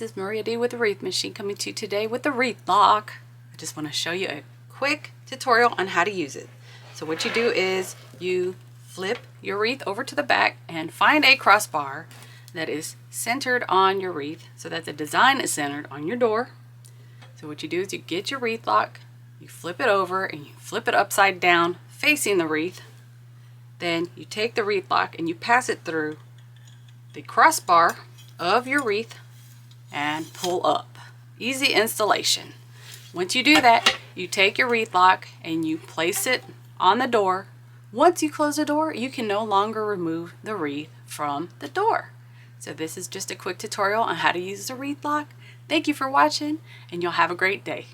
this is Maria D with the Wreath Machine coming to you today with the Wreath lock. I just want to show you a quick tutorial on how to use it. So what you do is you flip your wreath over to the back and find a crossbar that is centered on your wreath so that the design is centered on your door. So what you do is you get your wreath lock, you flip it over and you flip it upside down facing the wreath. Then you take the wreath lock and you pass it through the crossbar of your wreath and pull up. Easy installation. Once you do that, you take your wreath lock and you place it on the door. Once you close the door, you can no longer remove the wreath from the door. So this is just a quick tutorial on how to use the wreath lock. Thank you for watching, and you'll have a great day.